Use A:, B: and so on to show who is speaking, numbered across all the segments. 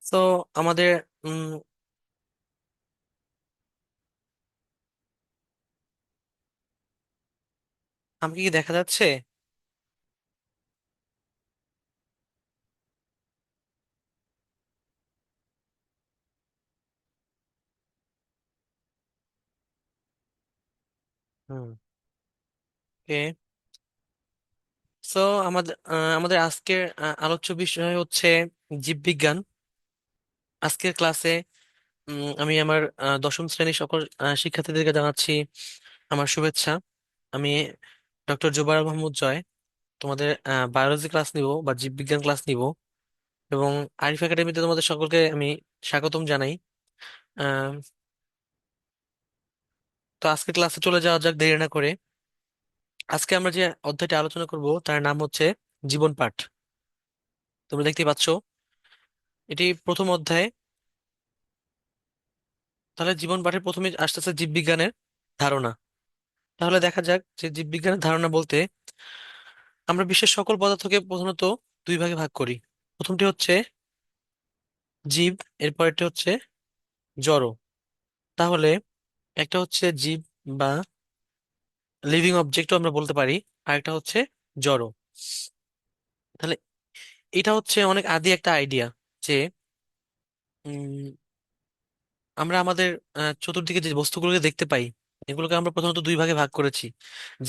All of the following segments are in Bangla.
A: তো আমাদের উম আমাকে কি দেখা যাচ্ছে? হুম। ওকে। সো আমাদের আজকের আলোচ্য বিষয় হচ্ছে জীববিজ্ঞান। আজকের ক্লাসে আমি আমার দশম শ্রেণীর সকল শিক্ষার্থীদেরকে জানাচ্ছি আমার শুভেচ্ছা। আমি ডক্টর জুবায়ের মাহমুদ জয় তোমাদের বায়োলজি ক্লাস নিব বা জীববিজ্ঞান ক্লাস নিব, এবং আরিফ একাডেমিতে তোমাদের সকলকে আমি স্বাগতম জানাই। আহ, তো আজকে ক্লাসে চলে যাওয়া যাক দেরি না করে। আজকে আমরা যে অধ্যায়টি আলোচনা করব তার নাম হচ্ছে জীবন পাঠ। তোমরা দেখতে পাচ্ছ এটি প্রথম অধ্যায়। তাহলে জীবন পাঠের প্রথমে আসতেছে জীববিজ্ঞানের ধারণা। তাহলে দেখা যাক যে জীববিজ্ঞানের ধারণা বলতে আমরা বিশ্বের সকল পদার্থকে প্রধানত দুই ভাগে ভাগ করি। প্রথমটি হচ্ছে জীব, এরপর এটি হচ্ছে জড়। তাহলে একটা হচ্ছে জীব বা লিভিং অবজেক্টও আমরা বলতে পারি, আর একটা হচ্ছে জড়। তাহলে এটা হচ্ছে অনেক আদি একটা আইডিয়া যে আমরা আমাদের চতুর্দিকে যে বস্তুগুলোকে দেখতে পাই এগুলোকে আমরা প্রথমত দুই ভাগে ভাগ করেছি।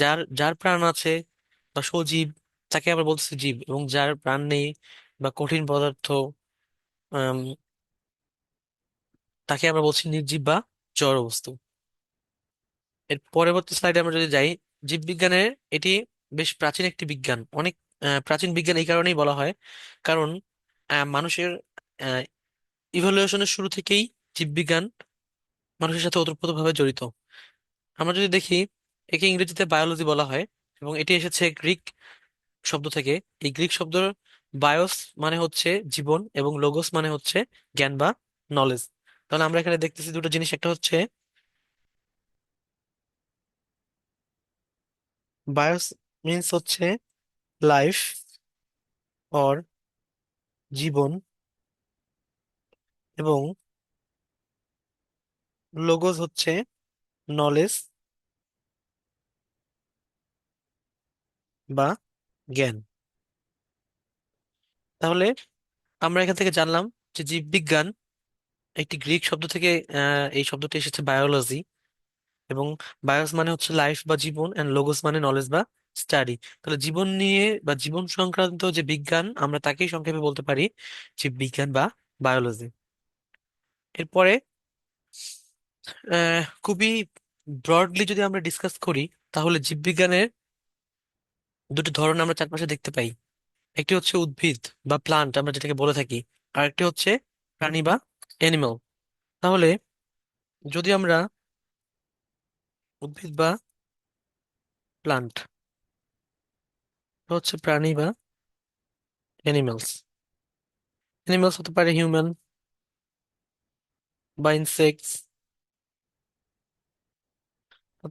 A: যার যার প্রাণ আছে বা সজীব তাকে আমরা বলতেছি জীব, এবং যার প্রাণ নেই বা কঠিন পদার্থ আম, তাকে আমরা বলছি নির্জীব বা জড় বস্তু। এর পরবর্তী স্লাইডে আমরা যদি যাই, জীববিজ্ঞানের এটি বেশ প্রাচীন একটি বিজ্ঞান। অনেক প্রাচীন বিজ্ঞান এই কারণেই বলা হয় কারণ মানুষের ইভলিউশনের শুরু থেকেই জীববিজ্ঞান মানুষের সাথে ওতপ্রোতভাবে জড়িত। আমরা যদি দেখি, একে ইংরেজিতে বায়োলজি বলা হয় এবং এটি এসেছে গ্রিক শব্দ থেকে। এই গ্রিক শব্দ বায়োস মানে হচ্ছে জীবন এবং লোগোস মানে হচ্ছে জ্ঞান বা নলেজ। তাহলে আমরা এখানে দেখতেছি দুটো জিনিস, একটা হচ্ছে বায়োস মিন্স হচ্ছে লাইফ অর জীবন, এবং লোগোস হচ্ছে নলেজ বা জ্ঞান। তাহলে আমরা এখান থেকে জানলাম যে জীববিজ্ঞান একটি গ্রিক শব্দ থেকে এই শব্দটি এসেছে বায়োলজি, এবং বায়োস মানে হচ্ছে লাইফ বা জীবন, এন্ড লোগোস মানে নলেজ বা স্টাডি। তাহলে জীবন নিয়ে বা জীবন সংক্রান্ত যে বিজ্ঞান আমরা তাকেই সংক্ষেপে বলতে পারি জীববিজ্ঞান বা বায়োলজি। এরপরে খুবই ব্রডলি যদি আমরা ডিসকাস করি, তাহলে জীববিজ্ঞানের দুটি ধরন আমরা চারপাশে দেখতে পাই। একটি হচ্ছে উদ্ভিদ বা প্লান্ট আমরা যেটাকে বলে থাকি, আর একটি হচ্ছে প্রাণী বা অ্যানিমাল। তাহলে যদি আমরা উদ্ভিদ বা প্লান্ট হচ্ছে প্রাণী বা অ্যানিমালস, অ্যানিমালস হতে পারে হিউম্যান বা ইনসেক্টস।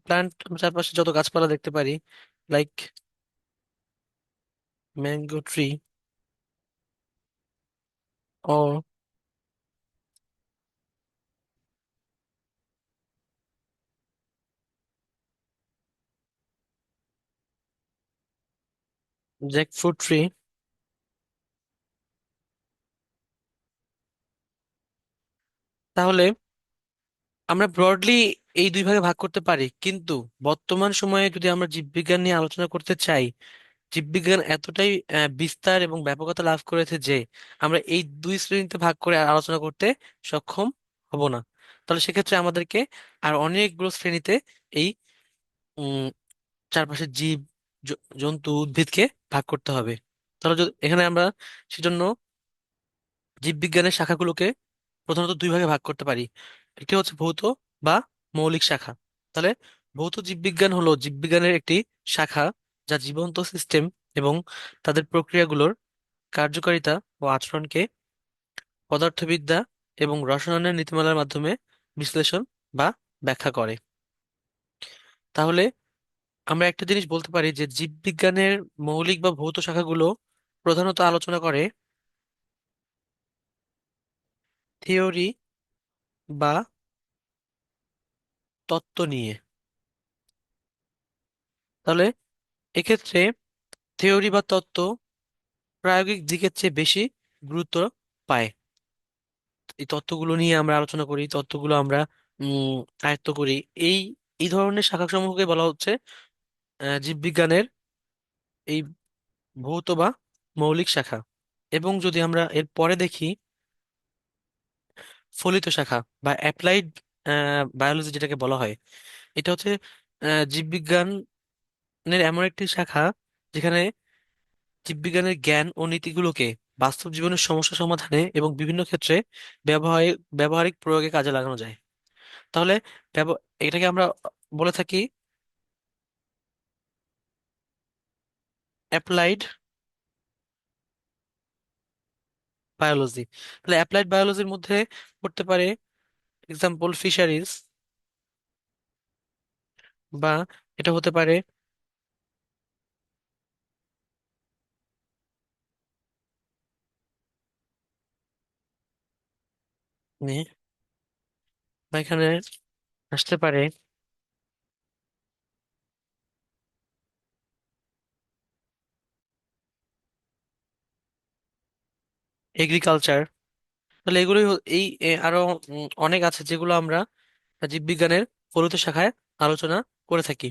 A: প্লান্ট চারপাশে যত গাছপালা দেখতে পারি, লাইক ম্যাঙ্গো ট্রি ও জ্যাকফ্রুট ট্রি। তাহলে আমরা ব্রডলি এই দুই ভাগে ভাগ করতে পারি, কিন্তু বর্তমান সময়ে যদি আমরা জীববিজ্ঞান নিয়ে আলোচনা করতে চাই, জীববিজ্ঞান এতটাই বিস্তার এবং ব্যাপকতা লাভ করেছে যে আমরা এই দুই শ্রেণীতে ভাগ করে আর আলোচনা করতে সক্ষম হব না। তাহলে সেক্ষেত্রে আমাদেরকে আর অনেকগুলো শ্রেণীতে এই উম চারপাশের জীব, জন্তু, উদ্ভিদকে ভাগ করতে হবে। তাহলে যদি এখানে আমরা সেজন্য জীববিজ্ঞানের শাখাগুলোকে প্রধানত দুই ভাগে ভাগ করতে পারি। একটি হচ্ছে ভৌত বা মৌলিক শাখা। তাহলে ভৌত জীববিজ্ঞান হলো জীববিজ্ঞানের একটি শাখা যা জীবন্ত সিস্টেম এবং তাদের প্রক্রিয়াগুলোর কার্যকারিতা ও আচরণকে পদার্থবিদ্যা এবং রসায়নের নীতিমালার মাধ্যমে বিশ্লেষণ বা ব্যাখ্যা করে। তাহলে আমরা একটা জিনিস বলতে পারি যে জীববিজ্ঞানের মৌলিক বা ভৌত শাখাগুলো প্রধানত আলোচনা করে থিওরি বা তত্ত্ব নিয়ে। তাহলে এক্ষেত্রে থিওরি বা তত্ত্ব প্রায়োগিক দিকের চেয়ে বেশি গুরুত্ব পায়। এই তত্ত্বগুলো নিয়ে আমরা আলোচনা করি, তত্ত্বগুলো আমরা আয়ত্ত করি। এই এই ধরনের শাখাসমূহকে বলা হচ্ছে জীববিজ্ঞানের এই ভৌত বা মৌলিক শাখা। এবং যদি আমরা এর পরে দেখি ফলিত শাখা বা অ্যাপ্লাইড বায়োলজি যেটাকে বলা হয়, এটা হচ্ছে জীববিজ্ঞানের এমন একটি শাখা যেখানে জীববিজ্ঞানের জ্ঞান ও নীতিগুলোকে বাস্তব জীবনের সমস্যা সমাধানে এবং বিভিন্ন ক্ষেত্রে ব্যবহারিক ব্যবহারিক প্রয়োগে কাজে লাগানো যায়। তাহলে এটাকে আমরা বলে থাকি অ্যাপ্লাইড বায়োলজি। তাহলে অ্যাপ্লাইড বায়োলজির মধ্যে পড়তে পারে এক্সাম্পল ফিশারিজ, বা এটা হতে পারে নে- বা এখানে আসতে পারে এগ্রিকালচার। তাহলে এগুলোই আরো অনেক আছে যেগুলো আমরা জীববিজ্ঞানের ফলিত শাখায় আলোচনা করে থাকি।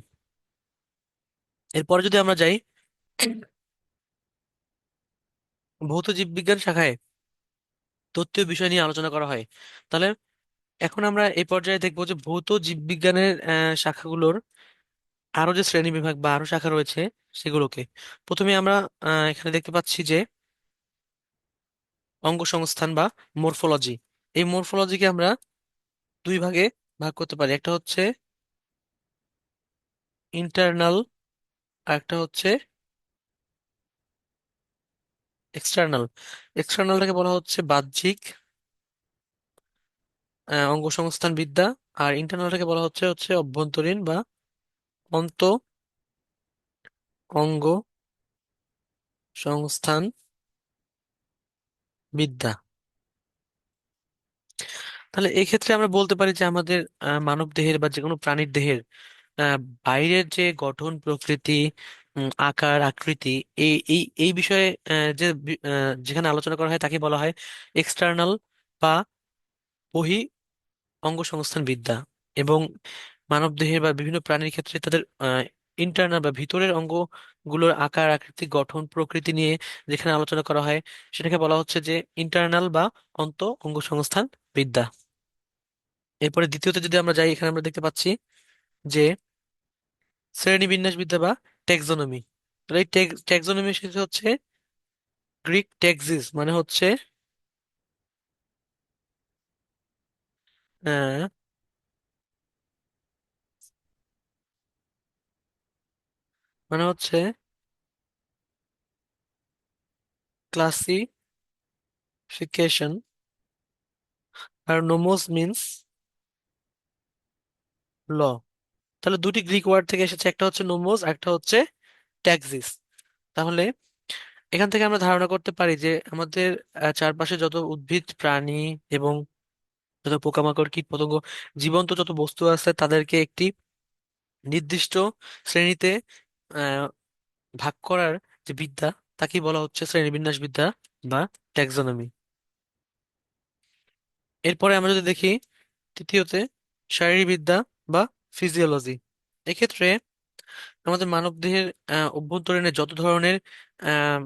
A: এরপরে যদি আমরা যাই ভৌত জীববিজ্ঞান শাখায় তত্ত্বীয় বিষয় নিয়ে আলোচনা করা হয়। তাহলে এখন আমরা এই পর্যায়ে দেখবো যে ভৌত জীববিজ্ঞানের শাখাগুলোর আরো যে শ্রেণী বিভাগ বা আরো শাখা রয়েছে সেগুলোকে। প্রথমে আমরা এখানে দেখতে পাচ্ছি যে অঙ্গ সংস্থান বা মরফোলজি। এই মরফোলজিকে আমরা দুই ভাগে ভাগ করতে পারি, একটা হচ্ছে ইন্টারনাল আর একটা হচ্ছে এক্সটার্নাল। এক্সটার্নালটাকে বলা হচ্ছে বাহ্যিক অঙ্গ সংস্থান বিদ্যা, আর ইন্টারনালটাকে বলা হচ্ছে হচ্ছে অভ্যন্তরীণ বা অন্ত অঙ্গ সংস্থান বিদ্যা। তাহলে এই ক্ষেত্রে আমরা বলতে পারি যে আমাদের মানব দেহের বা যে কোনো প্রাণীর দেহের আহ, বাইরের যে গঠন প্রকৃতি, আকার আকৃতি, এই বিষয়ে যেখানে আলোচনা করা হয় তাকে বলা হয় এক্সটার্নাল বা বহি অঙ্গসংস্থান বিদ্যা। এবং মানবদেহের বা বিভিন্ন প্রাণীর ক্ষেত্রে তাদের ইন্টারনাল বা ভিতরের অঙ্গগুলোর আকার আকৃতি গঠন প্রকৃতি নিয়ে যেখানে আলোচনা করা হয় সেটাকে বলা হচ্ছে যে ইন্টারনাল বা অন্ত অঙ্গসংস্থান বিদ্যা। এরপরে দ্বিতীয়তে যদি আমরা যাই, এখানে আমরা দেখতে পাচ্ছি যে শ্রেণীবিন্যাস বিদ্যা বা টেক্সোনমি। এই টেক্সোনমি হচ্ছে গ্রিক টেক্সিস, মানে হচ্ছে আহ, মানে হচ্ছে ক্লাসিফিকেশন, আর নোমোস মিন্স ল। তাহলে দুটি গ্রিক ওয়ার্ড থেকে এসেছে, একটা হচ্ছে নোমোস, একটা হচ্ছে ট্যাক্সিস। তাহলে এখান থেকে আমরা ধারণা করতে পারি যে আমাদের চারপাশে যত উদ্ভিদ প্রাণী এবং যত পোকামাকড় কীট পতঙ্গ জীবন্ত যত বস্তু আছে তাদেরকে একটি নির্দিষ্ট শ্রেণীতে আহ, ভাগ করার যে বিদ্যা তাকেই বলা হচ্ছে শ্রেণীবিন্যাস বিদ্যা বা ট্যাক্সোনমি। এরপরে আমরা যদি দেখি তৃতীয়তে শারীরবিদ্যা বা ফিজিওলজি। এক্ষেত্রে আমাদের মানবদেহের অভ্যন্তরীণে যত ধরনের আহ,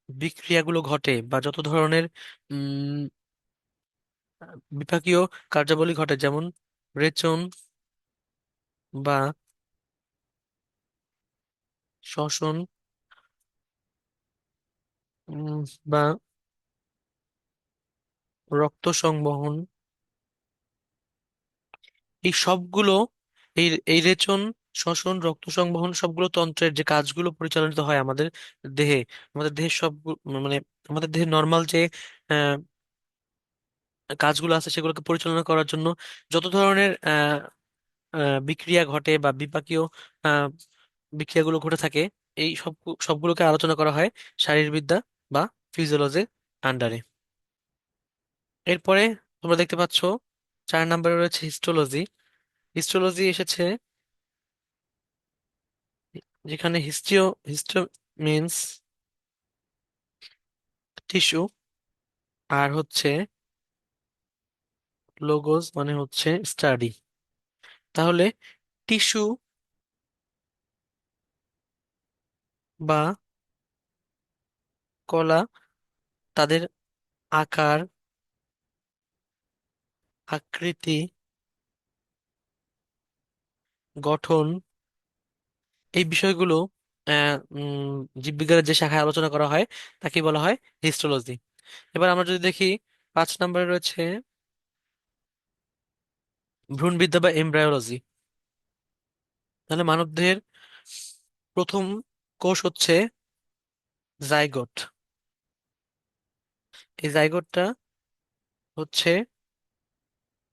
A: বিক্রিয়াগুলো ঘটে বা যত ধরনের উম বিপাকীয় কার্যাবলী ঘটে, যেমন রেচন বা শ্বসন, বা রক্ত সংবহন, এই সবগুলো এই এই রেচন, শ্বসন, রক্ত সংবহন সবগুলো তন্ত্রের যে কাজগুলো পরিচালিত হয় আমাদের দেহে, আমাদের দেহের সব মানে আমাদের দেহের নর্মাল যে আহ, কাজগুলো আছে সেগুলোকে পরিচালনা করার জন্য যত ধরনের বিক্রিয়া ঘটে বা বিপাকীয় আহ, বিক্রিয়াগুলো ঘটে থাকে, এই সবগুলোকে আলোচনা করা হয় শারীরবিদ্যা বা ফিজিওলজির আন্ডারে। এরপরে তোমরা দেখতে পাচ্ছ 4 নম্বরে রয়েছে হিস্টোলজি। হিস্টোলজি এসেছে যেখানে হিস্টো মিন্স টিস্যু, আর হচ্ছে লোগোস মানে হচ্ছে স্টাডি। তাহলে টিস্যু বা কলা, তাদের আকার, আকৃতি, গঠন, এই বিষয়গুলো জীববিজ্ঞানের যে শাখায় আলোচনা করা হয় তাকে বলা হয় হিস্টোলজি। এবার আমরা যদি দেখি 5 নম্বরে রয়েছে ভ্রূণবিদ্যা বা এমব্রায়োলজি। তাহলে মানবদেহের প্রথম কোষ হচ্ছে জাইগোট। এই জাইগোটটা হচ্ছে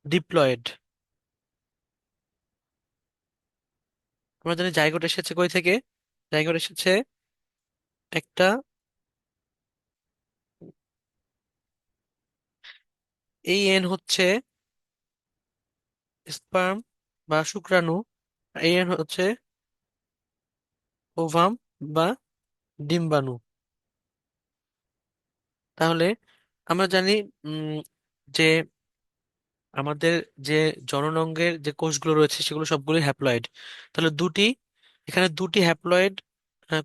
A: ডিপ্লয়েড। আমরা জানি জাইগোট এসেছে কই থেকে। জাইগোট এসেছে একটা, এই এন হচ্ছে স্পার্ম বা শুক্রাণু, এই এন হচ্ছে ওভাম বা ডিম্বাণু। তাহলে আমরা জানি উম, যে আমাদের যে জননাঙ্গের যে কোষগুলো রয়েছে সেগুলো সবগুলো হ্যাপ্লয়েড। তাহলে এখানে দুটি হ্যাপ্লয়েড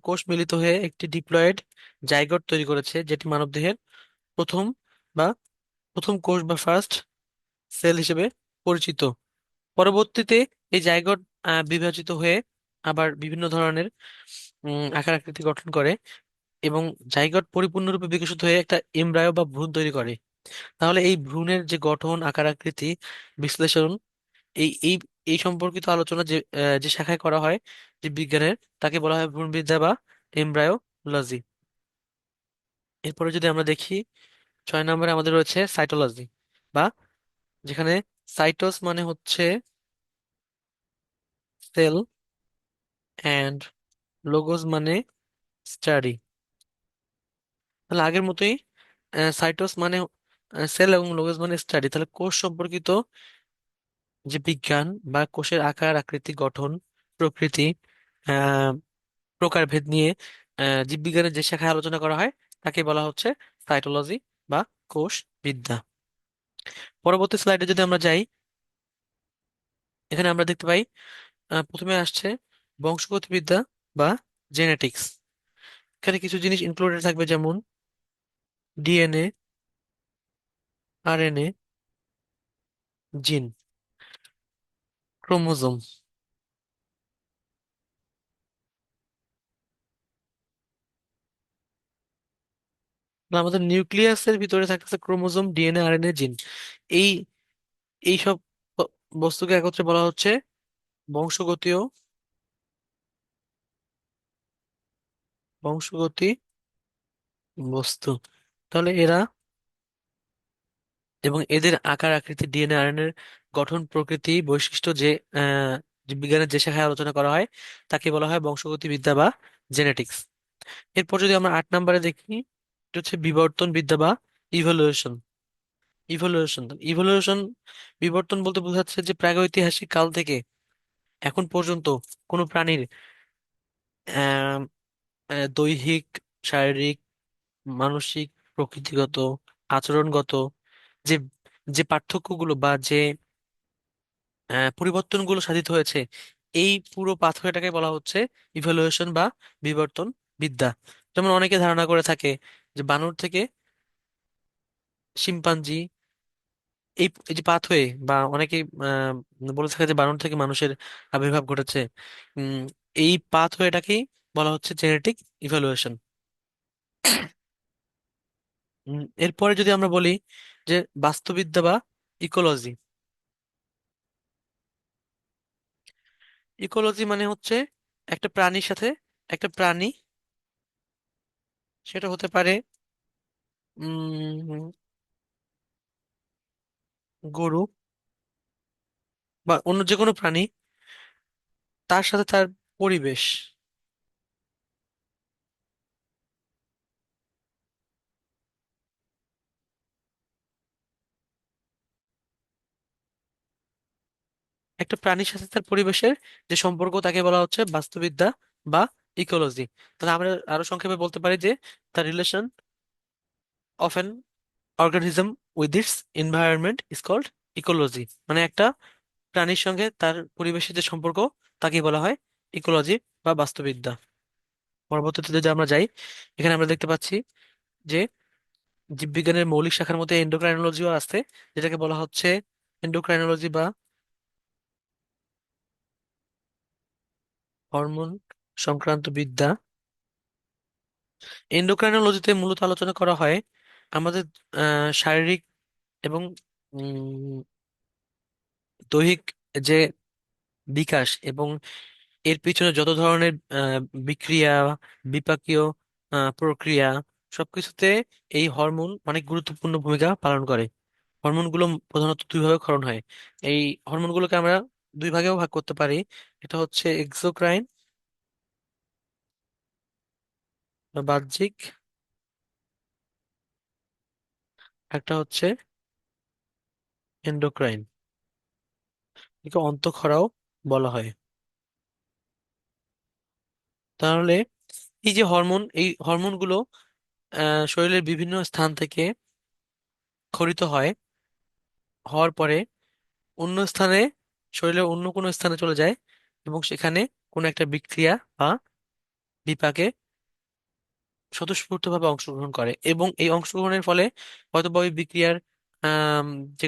A: কোষ মিলিত হয়ে একটি ডিপ্লয়েড জাইগোট তৈরি করেছে, যেটি মানবদেহের প্রথম বা প্রথম কোষ বা ফার্স্ট সেল হিসেবে পরিচিত। পরবর্তীতে এই জাইগোট বিভাজিত হয়ে আবার বিভিন্ন ধরনের আকার আকৃতি গঠন করে, এবং জাইগোট পরিপূর্ণরূপে বিকশিত হয়ে একটা এমব্রায়ো বা ভ্রূণ তৈরি করে। তাহলে এই ভ্রূণের যে গঠন, আকার আকৃতি বিশ্লেষণ, এই এই এই সম্পর্কিত আলোচনা যে শাখায় করা হয় যে বিজ্ঞানের, তাকে বলা হয় ভ্রূণবিদ্যা বা এমব্রায়োলজি। এরপরে যদি আমরা দেখি 6 নম্বরে আমাদের রয়েছে সাইটোলজি, বা যেখানে সাইটোস মানে হচ্ছে সেল অ্যান্ড লোগোস মানে স্টাডি। তাহলে আগের মতোই সাইটোস মানে সেল এবং লোগোস মানে স্টাডি। তাহলে কোষ সম্পর্কিত যে বিজ্ঞান বা কোষের আকার আকৃতি গঠন প্রকৃতি আহ প্রকারভেদ নিয়ে জীববিজ্ঞানের যে শাখায় আলোচনা করা হয় তাকে বলা হচ্ছে সাইটোলজি বা কোষ বিদ্যা। পরবর্তী স্লাইডে যদি আমরা যাই, এখানে আমরা দেখতে পাই প্রথমে আসছে বংশগতিবিদ্যা বা জেনেটিক্স। এখানে কিছু জিনিস ইনক্লুডেড থাকবে, যেমন ডিএনএ, আরএনএ, জিন, ক্রোমোজোম। আমাদের নিউক্লিয়াসের ভিতরে থাকতেছে ক্রোমোজোম, ডিএনএ, আরএনএ, জিন। এই এই সব বস্তুকে একত্রে বলা হচ্ছে বংশগতীয় বংশগতি বস্তু। তাহলে এরা এবং এদের আকার আকৃতি, ডিএনএ আরএনএ এর গঠন প্রকৃতি বৈশিষ্ট্য যে জীববিজ্ঞানের যে শাখায় আলোচনা করা হয় তাকে বলা হয় বংশগতি বিদ্যা বা জেনেটিক্স। এরপর যদি আমরা 8 নম্বরে দেখি, এটা হচ্ছে বিবর্তন বিদ্যা বা ইভলিউশন। ইভলিউশন ইভলিউশন বিবর্তন বলতে বোঝাচ্ছে যে প্রাগৈতিহাসিক কাল থেকে এখন পর্যন্ত কোনো প্রাণীর আহ দৈহিক, শারীরিক, মানসিক, প্রকৃতিগত, আচরণগত যে যে পার্থক্যগুলো বা যে পরিবর্তনগুলো সাধিত হয়েছে, এই পুরো পাথওয়েটাকে বলা হচ্ছে ইভ্যালুয়েশন বা বিবর্তন বিদ্যা। যেমন অনেকে ধারণা করে থাকে যে বানর থেকে শিম্পাঞ্জি, এই যে পাথওয়ে, বা অনেকেই বলে থাকে যে বানর থেকে মানুষের আবির্ভাব ঘটেছে। উম, এই পাথওয়েটাকেই বলা হচ্ছে জেনেটিক ইভ্যালুয়েশন। এরপরে যদি আমরা বলি যে বাস্তুবিদ্যা বা ইকোলজি। ইকোলজি মানে হচ্ছে একটা প্রাণীর সাথে একটা প্রাণী, সেটা হতে পারে উম গরু বা অন্য যে কোনো প্রাণী, তার সাথে তার পরিবেশ। একটা প্রাণীর সাথে তার পরিবেশের যে সম্পর্ক তাকে বলা হচ্ছে বাস্তুবিদ্যা বা ইকোলজি। তাহলে আমরা আরো সংক্ষেপে বলতে পারি যে the relation of an organism with its environment is called ecology. মানে একটা প্রাণীর সঙ্গে তার পরিবেশের যে সম্পর্ক তাকে বলা হয় ইকোলজি বা বাস্তুবিদ্যা। পরবর্তীতে যদি আমরা যাই, এখানে আমরা দেখতে পাচ্ছি যে জীববিজ্ঞানের মৌলিক শাখার মধ্যে এন্ডোক্রাইনোলজিও আছে, যেটাকে বলা হচ্ছে এন্ডোক্রাইনোলজি বা হরমোন সংক্রান্ত বিদ্যা। এন্ডোক্রাইনোলজিতে মূলত আলোচনা করা হয় আমাদের শারীরিক এবং উম, দৈহিক যে বিকাশ এবং এর পিছনে যত ধরনের বিক্রিয়া, বিপাকীয় প্রক্রিয়া, সবকিছুতে এই হরমোন অনেক গুরুত্বপূর্ণ ভূমিকা পালন করে। হরমোনগুলো প্রধানত দুই ভাগে ক্ষরণ হয়। এই হরমোনগুলোকে আমরা দুই ভাগেও ভাগ করতে পারি। এটা হচ্ছে এক্সোক্রাইন বা বাহ্যিক, একটা হচ্ছে এন্ডোক্রাইন, একে অন্তঃক্ষরাও বলা হয়। তাহলে এই যে হরমোন, এই হরমোনগুলো শরীরের বিভিন্ন স্থান থেকে ক্ষরিত হয়, হওয়ার পরে অন্য স্থানে, শরীরের অন্য কোনো স্থানে চলে যায় এবং সেখানে কোনো একটা বিক্রিয়া বা বিপাকে স্বতঃস্ফূর্তভাবে অংশগ্রহণ করে, এবং এই অংশগ্রহণের ফলে হয়তো বা ওই বিক্রিয়ার আম, যে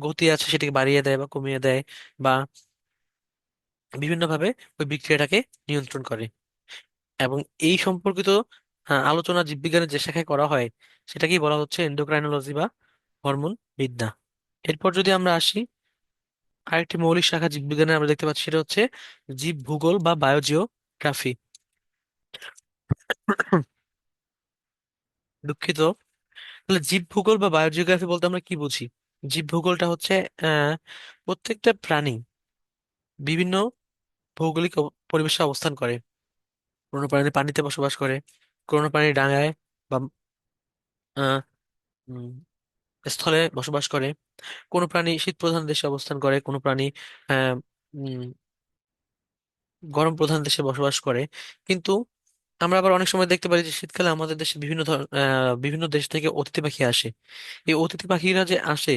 A: গতি আছে সেটাকে বাড়িয়ে দেয় বা কমিয়ে দেয়, বা বিভিন্নভাবে ওই বিক্রিয়াটাকে নিয়ন্ত্রণ করে। এবং এই সম্পর্কিত আলোচনা জীববিজ্ঞানের যে শাখায় করা হয় সেটাকেই বলা হচ্ছে এন্ডোক্রাইনোলজি বা হরমোন বিদ্যা। এরপর যদি আমরা আসি, আরেকটি মৌলিক শাখা জীববিজ্ঞানে আমরা দেখতে পাচ্ছি, সেটা হচ্ছে জীব ভূগোল বা বায়োজিওগ্রাফি। দুঃখিত। তাহলে জীব ভূগোল বা বায়োজিওগ্রাফি বলতে আমরা কি বুঝি? জীব ভূগোলটা হচ্ছে আহ প্রত্যেকটা প্রাণী বিভিন্ন ভৌগোলিক পরিবেশে অবস্থান করে। কোনো প্রাণী পানিতে বসবাস করে, কোনো প্রাণী ডাঙায় বা আহ, উম, স্থলে বসবাস করে, কোনো প্রাণী শীত প্রধান দেশে অবস্থান করে, কোনো প্রাণী আহ উম, গরম প্রধান দেশে বসবাস করে। কিন্তু আমরা আবার অনেক সময় দেখতে পারি যে শীতকালে আমাদের দেশে বিভিন্ন দেশ থেকে অতিথি পাখি আসে। এই অতিথি পাখিরা যে আসে,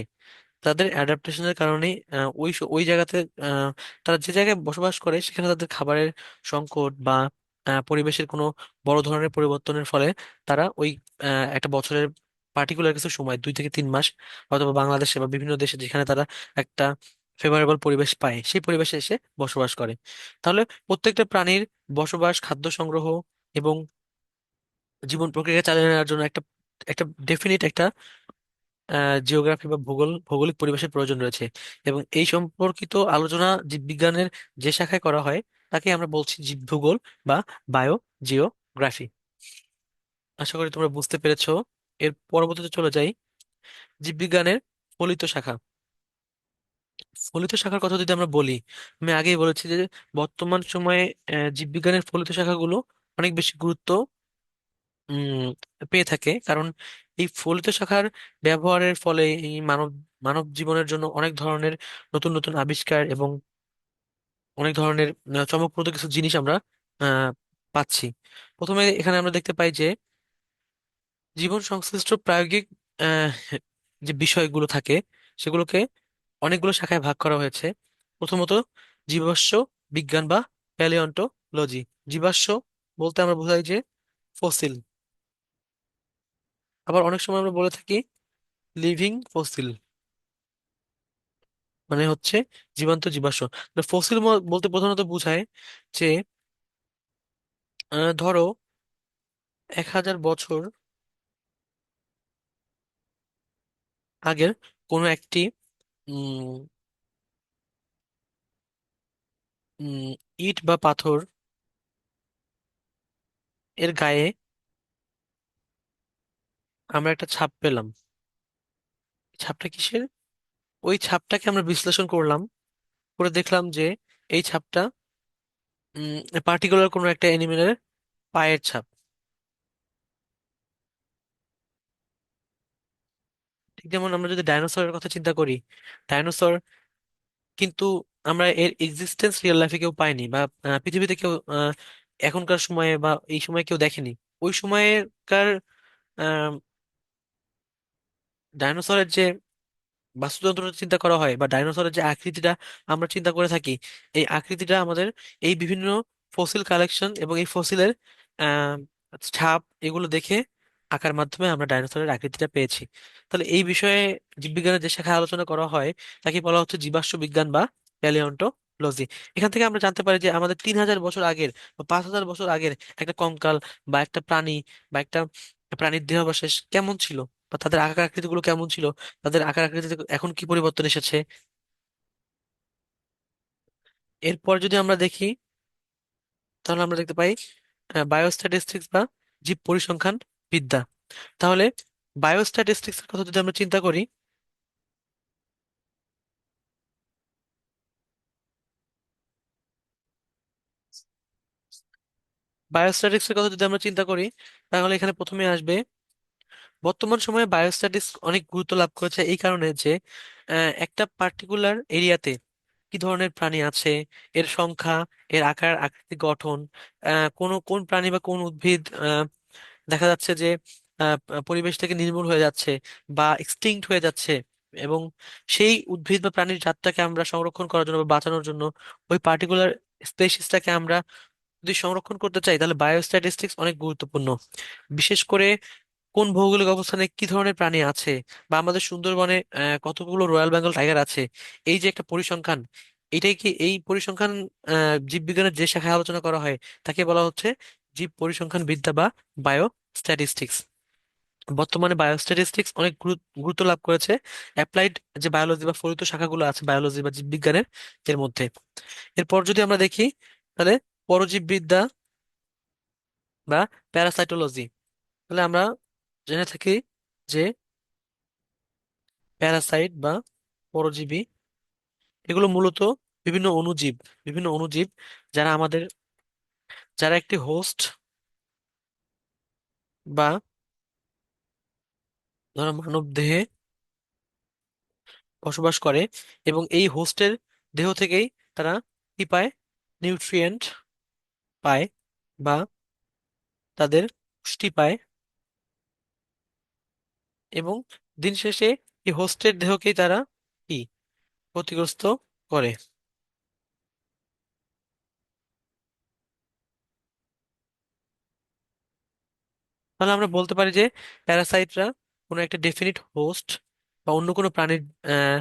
A: তাদের অ্যাডাপ্টেশনের কারণে ওই জায়গাতে আহ, তারা যে জায়গায় বসবাস করে সেখানে তাদের খাবারের সংকট বা পরিবেশের কোনো বড় ধরনের পরিবর্তনের ফলে তারা ওই একটা বছরের পার্টিকুলার কিছু সময় 2 থেকে 3 মাস অথবা বাংলাদেশে বা বিভিন্ন দেশে যেখানে তারা একটা ফেভারেবল পরিবেশ পায় সেই পরিবেশে এসে বসবাস করে। তাহলে প্রত্যেকটা প্রাণীর বসবাস, খাদ্য সংগ্রহ এবং জীবন প্রক্রিয়া চালিয়ে নেওয়ার জন্য একটা একটা ডেফিনিট একটা জিওগ্রাফি বা ভৌগোলিক পরিবেশের প্রয়োজন রয়েছে। এবং এই সম্পর্কিত আলোচনা জীববিজ্ঞানের যে শাখায় করা হয় তাকে আমরা বলছি জীবভূগোল বা বায়ো জিওগ্রাফি। আশা করি তোমরা বুঝতে পেরেছো। এর পরবর্তীতে চলে যাই জীববিজ্ঞানের ফলিত শাখা। ফলিত শাখার কথা যদি আমরা বলি, আমি আগেই বলেছি যে বর্তমান সময়ে জীববিজ্ঞানের ফলিত শাখাগুলো অনেক বেশি গুরুত্ব উম পেয়ে থাকে, কারণ এই ফলিত শাখার ব্যবহারের ফলে এই মানব মানব জীবনের জন্য অনেক ধরনের নতুন নতুন আবিষ্কার এবং অনেক ধরনের চমকপ্রদ কিছু জিনিস আমরা আহ পাচ্ছি। প্রথমে এখানে আমরা দেখতে পাই যে জীবন সংশ্লিষ্ট প্রায়োগিক আহ যে বিষয়গুলো থাকে সেগুলোকে অনেকগুলো শাখায় ভাগ করা হয়েছে। প্রথমত জীবাশ্ম বিজ্ঞান বা প্যালিওন্টোলজি। জীবাশ্ম বলতে আমরা বোঝাই যে ফসিল। আবার অনেক সময় আমরা বলে থাকি লিভিং ফসিল, মানে হচ্ছে জীবন্ত জীবাশ্ম। ফসিল বলতে প্রধানত বোঝায় যে ধরো 1000 বছর আগের কোনো একটি উম উম, ইট বা পাথর এর গায়ে আমরা একটা ছাপ পেলাম। ছাপটা কিসের? ওই ছাপটাকে আমরা বিশ্লেষণ করলাম, করে দেখলাম যে এই ছাপটা পার্টিকুলার কোনো একটা অ্যানিমেলের পায়ের ছাপ। ঠিক যেমন আমরা যদি ডাইনোসরের কথা চিন্তা করি, ডাইনোসর কিন্তু আমরা এর এক্সিস্টেন্স রিয়েল লাইফে কেউ পাইনি, বা পৃথিবীতে কেউ এখনকার সময়ে বা এই সময়ে কেউ দেখেনি। ওই সময়কার ডাইনোসরের যে বাস্তুতন্ত্র চিন্তা করা হয়, বা ডাইনোসরের যে আকৃতিটা আমরা চিন্তা করে থাকি, এই আকৃতিটা আমাদের এই বিভিন্ন ফসিল কালেকশন এবং এই ফসিলের ছাপ এগুলো দেখে আঁকার মাধ্যমে আমরা ডাইনোসরের আকৃতিটা পেয়েছি। তাহলে এই বিষয়ে জীববিজ্ঞানের যে শাখায় আলোচনা করা হয় তাকে বলা হচ্ছে জীবাশ্ম বিজ্ঞান বা প্যালিওন্টোলজি। এখান থেকে আমরা জানতে পারি যে আমাদের 3,000 বছর আগের বা 5,000 বছর আগের একটা কঙ্কাল বা একটা প্রাণী বা একটা প্রাণীর দেহাবশেষ কেমন ছিল, বা তাদের আকার আকৃতিগুলো কেমন ছিল, তাদের আকার আকৃতিতে এখন কি পরিবর্তন এসেছে। এরপর যদি আমরা দেখি, তাহলে আমরা দেখতে পাই বায়োস্ট্যাটিস্টিক্স বা জীব পরিসংখ্যান বিদ্যা। তাহলে বায়োস্ট্যাটিস্টিক্স এর কথা যদি আমরা চিন্তা করি, বায়োস্ট্যাটিক্স এর কথা যদি আমরা চিন্তা করি, তাহলে এখানে প্রথমে আসবে বর্তমান সময়ে বায়োস্ট্যাটিক্স অনেক গুরুত্ব লাভ করেছে এই কারণে যে একটা পার্টিকুলার এরিয়াতে কি ধরনের প্রাণী আছে, এর সংখ্যা, এর আকার আকৃতি গঠন, কোন প্রাণী বা কোন উদ্ভিদ দেখা যাচ্ছে যে পরিবেশ থেকে নির্মূল হয়ে যাচ্ছে বা এক্সটিংক্ট হয়ে যাচ্ছে, এবং সেই উদ্ভিদ বা প্রাণীর জাতটাকে আমরা সংরক্ষণ করার জন্য বা বাঁচানোর জন্য ওই পার্টিকুলার স্পেসিসটাকে আমরা যদি সংরক্ষণ করতে চাই, তাহলে বায়োস্ট্যাটিস্টিক্স অনেক গুরুত্বপূর্ণ। বিশেষ করে কোন ভৌগোলিক অবস্থানে কি ধরনের প্রাণী আছে, বা আমাদের সুন্দরবনে কতগুলো রয়্যাল বেঙ্গল টাইগার আছে, এই যে একটা পরিসংখ্যান, এটাই কি এই পরিসংখ্যান জীববিজ্ঞানের যে শাখায় আলোচনা করা হয় তাকে বলা হচ্ছে জীব পরিসংখ্যান বিদ্যা বা বায়ো স্ট্যাটিস্টিক্স। বর্তমানে বায়োস্ট্যাটিস্টিক্স অনেক গুরুত্ব লাভ করেছে অ্যাপ্লাইড যে বায়োলজি বা ফলিত শাখাগুলো আছে বায়োলজি বা জীববিজ্ঞানের এর মধ্যে। এরপর যদি আমরা দেখি, তাহলে পরজীববিদ্যা বা প্যারাসাইটোলজি। তাহলে আমরা জেনে থাকি যে প্যারাসাইট বা পরজীবী এগুলো মূলত বিভিন্ন অণুজীব, বিভিন্ন অণুজীব যারা আমাদের, যারা একটি হোস্ট বা ধরো মানব দেহে বসবাস করে, এবং এই হোস্টের দেহ থেকেই তারা কি পায়, নিউট্রিয়েন্ট পায় বা তাদের পুষ্টি পায়, এবং দিন শেষে এই হোস্টের দেহকেই তারা কি ক্ষতিগ্রস্ত করে। তাহলে আমরা বলতে পারি যে প্যারাসাইটরা কোনো একটা ডেফিনিট হোস্ট বা অন্য কোনো প্রাণীর আহ,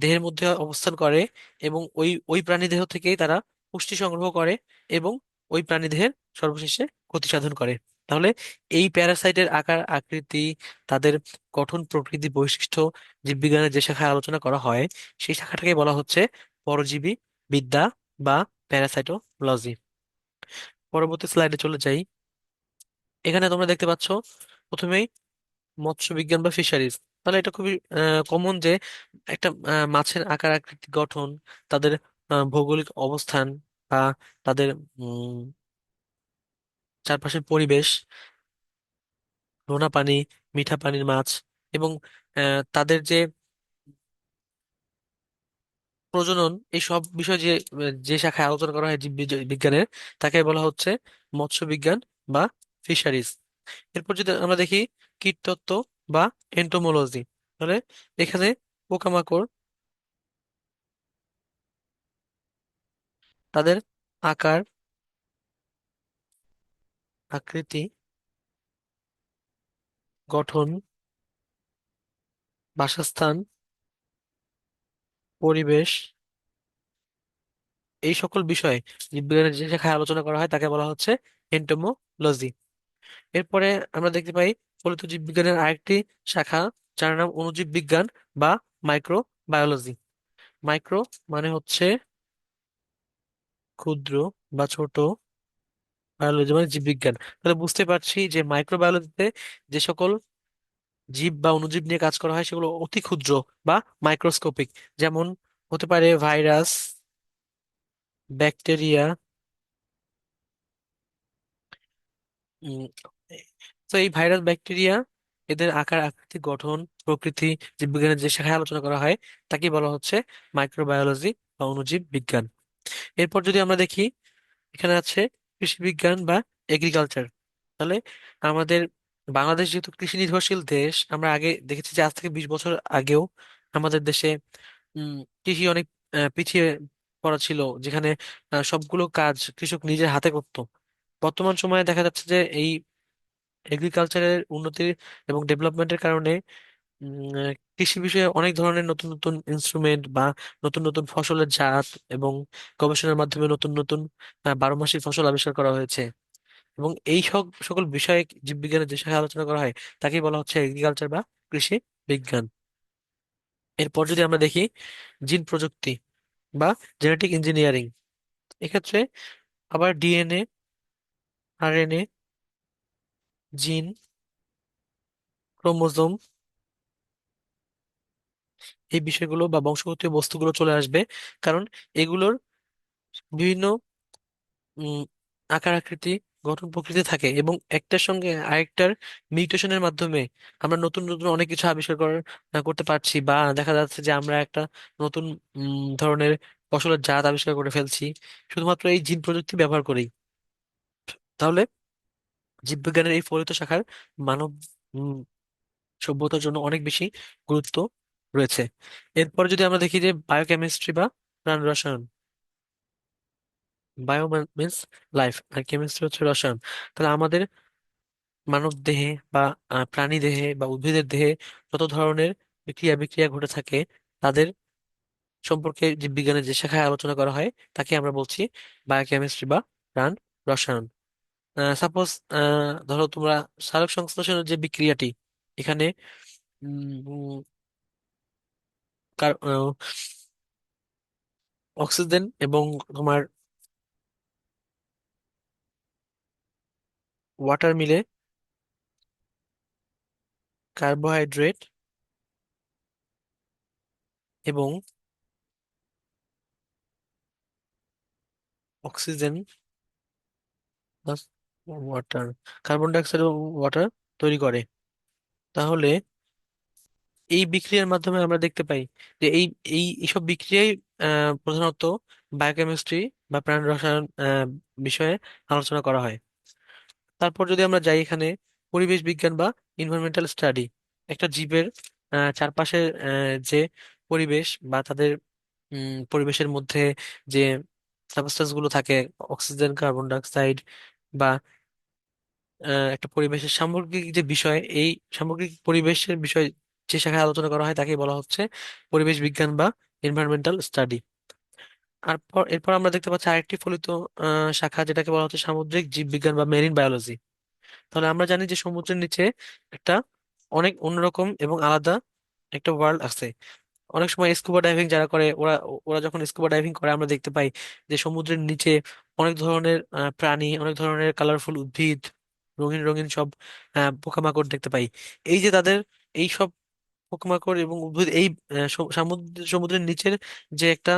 A: দেহের মধ্যে অবস্থান করে, এবং ওই ওই প্রাণী দেহ থেকেই তারা পুষ্টি সংগ্রহ করে, এবং ওই প্রাণী দেহের সর্বশেষে ক্ষতি সাধন করে। তাহলে এই প্যারাসাইটের আকার আকৃতি, তাদের গঠন প্রকৃতি বৈশিষ্ট্য জীববিজ্ঞানের যে শাখায় আলোচনা করা হয় সেই শাখাটাকে বলা হচ্ছে পরজীবী বিদ্যা বা প্যারাসাইটোলজি। পরবর্তী স্লাইডে চলে যাই। এখানে তোমরা দেখতে পাচ্ছ প্রথমেই মৎস্য বিজ্ঞান বা ফিশারিজ। তাহলে এটা খুবই কমন যে একটা মাছের আকার আকৃতি গঠন, তাদের ভৌগোলিক অবস্থান বা তাদের উম, চারপাশের পরিবেশ, নোনা পানি, মিঠা পানির মাছ, এবং তাদের যে প্রজনন, এই সব বিষয় যে যে শাখায় আলোচনা করা হয় জীব বিজ্ঞানের, তাকে বলা হচ্ছে মৎস্য বিজ্ঞান বা ফিশারিজ। এরপর যদি আমরা দেখি কীটতত্ত্ব বা এন্টোমোলজি, তাহলে এখানে পোকামাকড়, তাদের আকার আকৃতি গঠন বাসস্থান পরিবেশ, এই সকল বিষয় জীববিজ্ঞানের যে শাখায় আলোচনা করা হয় তাকে বলা হচ্ছে এন্টোমোলজি। এরপরে আমরা দেখতে পাই ফলিত জীববিজ্ঞানের আরেকটি শাখা যার নাম অণুজীব বিজ্ঞান বা মাইক্রো বায়োলজি। মাইক্রো মানে হচ্ছে ক্ষুদ্র বা ছোট, বায়োলজি মানে জীববিজ্ঞান। তাহলে বুঝতে পারছি যে মাইক্রোবায়োলজিতে যে সকল জীব বা অণুজীব নিয়ে কাজ করা হয় সেগুলো অতি ক্ষুদ্র বা মাইক্রোস্কোপিক। যেমন হতে পারে ভাইরাস, ব্যাকটেরিয়া। উম, তো এই ভাইরাস ব্যাকটেরিয়া এদের আকার আকৃতি গঠন প্রকৃতি জীববিজ্ঞানের যে শাখায় আলোচনা করা হয় তাকে বলা হচ্ছে মাইক্রোবায়োলজি বা অণুজীব বিজ্ঞান। এরপর যদি আমরা দেখি, এখানে আছে কৃষি বিজ্ঞান বা এগ্রিকালচার। তাহলে আমাদের বাংলাদেশ যেহেতু কৃষি নির্ভরশীল দেশ, আমরা আগে দেখেছি যে আজ থেকে 20 বছর আগেও আমাদের দেশে উম কৃষি অনেক পিছিয়ে পড়া ছিল, যেখানে সবগুলো কাজ কৃষক নিজের হাতে করত। বর্তমান সময়ে দেখা যাচ্ছে যে এই এগ্রিকালচারের উন্নতি এবং ডেভেলপমেন্টের কারণে কৃষি বিষয়ে অনেক ধরনের নতুন নতুন ইনস্ট্রুমেন্ট বা নতুন নতুন ফসলের জাত এবং গবেষণার মাধ্যমে নতুন নতুন বারোমাসি ফসল আবিষ্কার করা হয়েছে। এবং এই সব সকল বিষয়ে জীববিজ্ঞানের যে শাখায় আলোচনা করা হয় তাকেই বলা হচ্ছে এগ্রিকালচার বা কৃষি বিজ্ঞান। এরপর যদি আমরা দেখি জিন প্রযুক্তি বা জেনেটিক ইঞ্জিনিয়ারিং, এক্ষেত্রে আবার ডিএনএ, আরএনএ, জিন, ক্রোমোজোম, এই বিষয়গুলো বা বংশগতীয় বস্তুগুলো চলে আসবে। কারণ এগুলোর বিভিন্ন উম আকার আকৃতি, গঠন প্রকৃতি থাকে, এবং একটার সঙ্গে আরেকটার মিউটেশনের মাধ্যমে আমরা নতুন নতুন অনেক কিছু আবিষ্কার করতে পারছি, বা দেখা যাচ্ছে যে আমরা একটা নতুন ধরনের ফসলের জাত আবিষ্কার করে ফেলছি শুধুমাত্র এই জিন প্রযুক্তি ব্যবহার করেই। তাহলে জীববিজ্ঞানের এই ফলিত শাখার মানব উম, সভ্যতার জন্য অনেক বেশি গুরুত্ব রয়েছে। এরপরে যদি আমরা দেখি যে বায়োকেমিস্ট্রি বা প্রাণ রসায়ন, বায়ো মিনস লাইফ আর কেমিস্ট্রি হচ্ছে রসায়ন। তাহলে আমাদের মানব দেহে বা প্রাণী দেহে বা উদ্ভিদের দেহে যত ধরনের ক্রিয়া বিক্রিয়া ঘটে থাকে তাদের সম্পর্কে জীববিজ্ঞানের যে শাখায় আলোচনা করা হয় তাকে আমরা বলছি বায়োকেমিস্ট্রি বা প্রাণ রসায়ন। সাপোজ ধরো তোমরা সালোক সংশ্লেষণের যে বিক্রিয়াটি, এখানে উম, উম, কার- আহ, অক্সিজেন এবং তোমার ওয়াটার মিলে কার্বোহাইড্রেট এবং oxygen plus water, carbon die oxide এবং ওয়াটার তৈরি করে। তাহলে এই বিক্রিয়ার মাধ্যমে আমরা দেখতে পাই যে এইসব বিক্রিয়াই প্রধানত বায়োকেমিস্ট্রি বা প্রাণ রসায়ন বিষয়ে আলোচনা করা হয়। তারপর যদি আমরা যাই এখানে পরিবেশ বিজ্ঞান বা ইনভায়রনমেন্টাল স্টাডি, একটা জীবের চারপাশের যে পরিবেশ বা তাদের পরিবেশের মধ্যে যে সাবস্টেন্স গুলো থাকে, অক্সিজেন, কার্বন ডাই অক্সাইড, বা একটা পরিবেশের সামগ্রিক যে বিষয়, এই সামগ্রিক পরিবেশের বিষয় যে শাখায় আলোচনা করা হয় তাকে বলা হচ্ছে পরিবেশ বিজ্ঞান বা এনভায়রনমেন্টাল স্টাডি। আর এরপর আমরা দেখতে পাচ্ছি আরেকটি ফলিত শাখা যেটাকে বলা হচ্ছে সামুদ্রিক জীববিজ্ঞান বা মেরিন বায়োলজি। তাহলে আমরা জানি যে সমুদ্রের নিচে একটা অনেক অন্যরকম এবং আলাদা একটা ওয়ার্ল্ড আছে। অনেক সময় স্কুবা ডাইভিং যারা করে, ওরা ওরা যখন স্কুবা ডাইভিং করে আমরা দেখতে পাই যে সমুদ্রের নিচে অনেক ধরনের প্রাণী, অনেক ধরনের কালারফুল উদ্ভিদ, রঙিন রঙিন সব পোকামাকড় দেখতে পাই। এই যে তাদের এই সব পোকামাকড় এবং উদ্ভিদ, এই সমুদ্রের নিচের যে একটা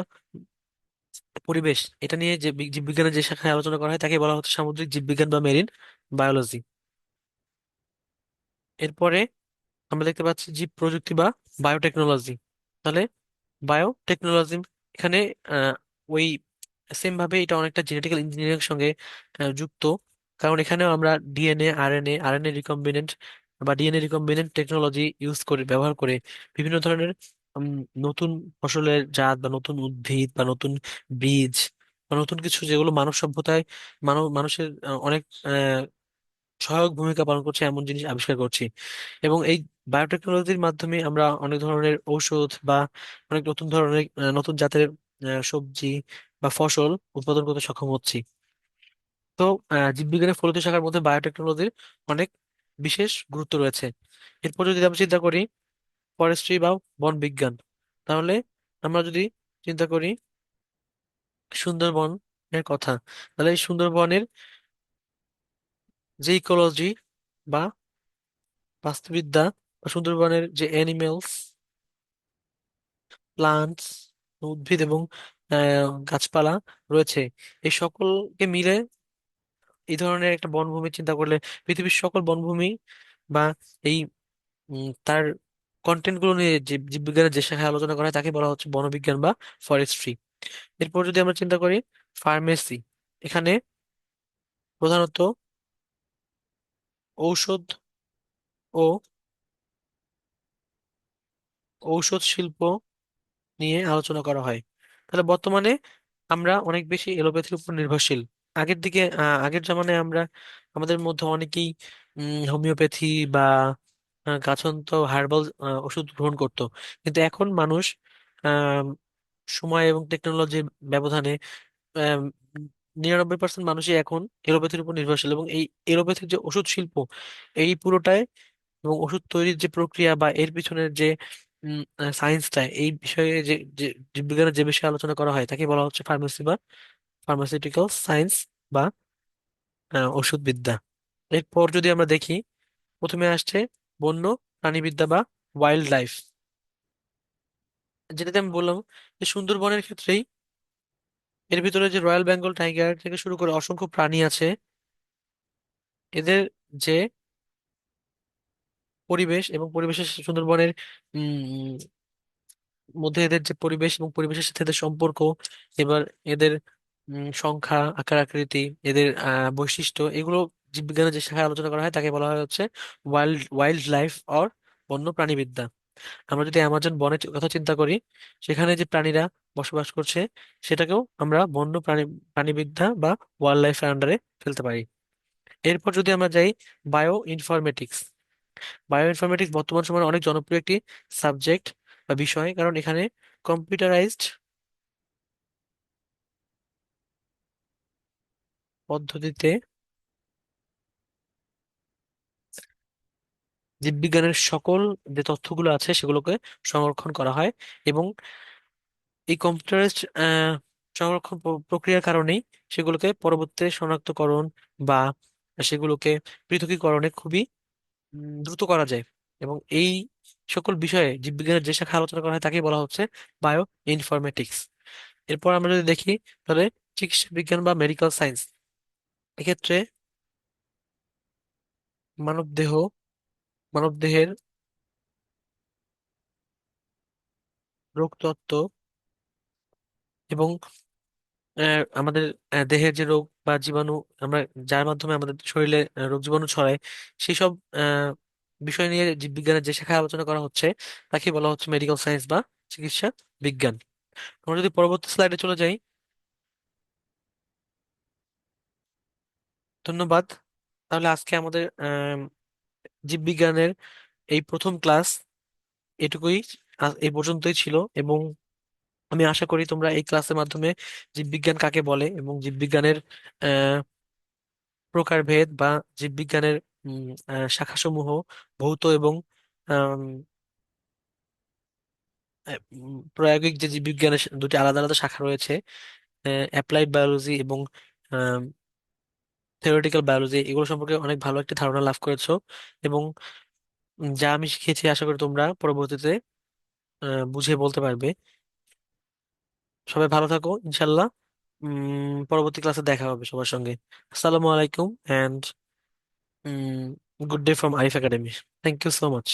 A: পরিবেশ, এটা নিয়ে যে জীববিজ্ঞানের যে শাখায় আলোচনা করা হয় তাকে বলা হচ্ছে সামুদ্রিক জীববিজ্ঞান বা মেরিন বায়োলজি। এরপরে আমরা দেখতে পাচ্ছি জীব প্রযুক্তি বা বায়োটেকনোলজি। তাহলে বায়োটেকনোলজি এখানে ওই সেম ভাবে এটা অনেকটা জেনেটিক্যাল ইঞ্জিনিয়ারিং সঙ্গে যুক্ত। কারণ এখানেও আমরা ডিএনএ, আরএনএ রিকম্বিনেন্ট বা ডিএনএ রিকম্বিনেন্ট টেকনোলজি ইউজ করে, ব্যবহার করে বিভিন্ন ধরনের উম, নতুন ফসলের জাত বা নতুন উদ্ভিদ বা নতুন বীজ বা নতুন কিছু যেগুলো মানব সভ্যতায় মানুষের অনেক সহায়ক ভূমিকা পালন করছে এমন জিনিস আবিষ্কার করছি। এবং এই বায়োটেকনোলজির মাধ্যমে আমরা অনেক ধরনের ঔষধ বা অনেক নতুন ধরনের নতুন জাতের সবজি বা ফসল উৎপাদন করতে সক্ষম হচ্ছি। তো জীববিজ্ঞানের ফলিত শাখার মধ্যে বায়োটেকনোলজির অনেক বিশেষ গুরুত্ব রয়েছে। এরপর যদি আমরা চিন্তা করি ফরেস্ট্রি বা বন বিজ্ঞান, তাহলে আমরা যদি চিন্তা করি সুন্দরবন এর কথা, তাহলে এই সুন্দরবনের যে ইকোলজি বা বাস্তুবিদ্যা বা সুন্দরবনের যে অ্যানিমেলস, প্লান্টস, উদ্ভিদ এবং গাছপালা রয়েছে, এই সকলকে মিলে এই ধরনের একটা বনভূমি চিন্তা করলে পৃথিবীর সকল বনভূমি বা এই তার কন্টেন্ট গুলো নিয়ে যে জীববিজ্ঞানের যে শাখায় আলোচনা করা হয় তাকে বলা হচ্ছে বনবিজ্ঞান বা ফরেস্ট্রি। এরপর যদি আমরা চিন্তা করি ফার্মেসি, এখানে প্রধানত ঔষধ ও ঔষধ শিল্প নিয়ে আলোচনা করা হয়। তাহলে বর্তমানে আমরা অনেক বেশি এলোপ্যাথির উপর নির্ভরশীল। আগের জামানায় আমরা আমাদের মধ্যে অনেকেই হোমিওপ্যাথি বা গাছন্ত হার্বাল ওষুধ গ্রহণ করতো, কিন্তু এখন মানুষ আহ, সময় এবং টেকনোলজির ব্যবধানে 99% মানুষই এখন এলোপ্যাথির উপর নির্ভরশীল, এবং এই এলোপ্যাথিক যে ওষুধ শিল্প, এই পুরোটাই এবং ওষুধ তৈরির যে প্রক্রিয়া বা এর পিছনের যে সায়েন্সটা, এই বিষয়ে যে যে জীববিজ্ঞানের যে বিষয়ে আলোচনা করা হয় তাকে বলা হচ্ছে ফার্মেসি বা ফার্মাসিউটিক্যাল সায়েন্স বা ওষুধ বিদ্যা। এরপর যদি আমরা দেখি, প্রথমে আসছে বন্য প্রাণীবিদ্যা বা ওয়াইল্ড লাইফ, যেটাতে আমি বললাম যে সুন্দরবনের ক্ষেত্রেই এর ভিতরে যে রয়্যাল বেঙ্গল টাইগার থেকে শুরু করে অসংখ্য প্রাণী আছে, এদের যে পরিবেশ এবং পরিবেশের সুন্দরবনের উম মধ্যে এদের যে পরিবেশ এবং পরিবেশের সাথে এদের সম্পর্ক, এবার এদের সংখ্যা, আকার আকৃতি, এদের বৈশিষ্ট্য, এগুলো জীববিজ্ঞানের যে শাখায় আলোচনা করা হয় তাকে বলা হয় হচ্ছে ওয়াইল্ড লাইফ অর বন্য প্রাণীবিদ্যা। আমরা যদি অ্যামাজন বনের কথা চিন্তা করি, সেখানে যে প্রাণীরা বসবাস করছে সেটাকেও আমরা বন্য প্রাণীবিদ্যা বা ওয়াইল্ড লাইফের আন্ডারে ফেলতে পারি। এরপর যদি আমরা যাই বায়ো ইনফরমেটিক্স, বায়ো ইনফরমেটিক্স বর্তমান সময়ে অনেক জনপ্রিয় একটি সাবজেক্ট বা বিষয়, কারণ এখানে কম্পিউটারাইজড পদ্ধতিতে জীববিজ্ঞানের সকল যে তথ্যগুলো আছে সেগুলোকে সংরক্ষণ করা হয়, এবং এই কম্পিউটারাইজড সংরক্ষণ প্রক্রিয়ার কারণেই সেগুলোকে পরবর্তীতে শনাক্তকরণ বা সেগুলোকে পৃথকীকরণে খুবই দ্রুত করা যায়। এবং এই সকল বিষয়ে জীববিজ্ঞানের যে শাখা আলোচনা করা হয় তাকে বলা হচ্ছে বায়ো ইনফরমেটিক্স। এরপর আমরা যদি দেখি, তাহলে চিকিৎসা বিজ্ঞান বা মেডিকেল সায়েন্স, এক্ষেত্রে মানবদেহ মানবদেহের রোগতত্ত্ব এবং আমাদের দেহের যে রোগ বা জীবাণু, আমরা যার মাধ্যমে আমাদের শরীরে রোগ জীবাণু ছড়ায়, সেই সব বিষয় নিয়ে জীববিজ্ঞানের যে শাখায় আলোচনা করা হচ্ছে তাকে বলা হচ্ছে মেডিকেল সায়েন্স বা চিকিৎসা বিজ্ঞান। আমরা যদি পরবর্তী স্লাইডে চলে যাই, ধন্যবাদ। তাহলে আজকে আমাদের জীববিজ্ঞানের এই প্রথম ক্লাস এটুকুই, এই পর্যন্তই ছিল, এবং আমি আশা করি তোমরা এই ক্লাসের মাধ্যমে জীববিজ্ঞান কাকে বলে এবং জীববিজ্ঞানের প্রকারভেদ বা জীববিজ্ঞানের শাখাসমূহ, ভৌত এবং আম, প্রায়োগিক যে জীববিজ্ঞানের দুটি আলাদা আলাদা শাখা রয়েছে, অ্যাপ্লাইড বায়োলজি এবং থিওরিটিক্যাল বায়োলজি, এগুলো সম্পর্কে অনেক ভালো একটা ধারণা লাভ করেছো। এবং যা আমি শিখেছি আশা করি তোমরা পরবর্তীতে বুঝিয়ে বলতে পারবে। সবাই ভালো থাকো, ইনশাল্লাহ। পরবর্তী ক্লাসে দেখা হবে সবার সঙ্গে। আসসালামু আলাইকুম, and good day from Arif academy. Thank you so much.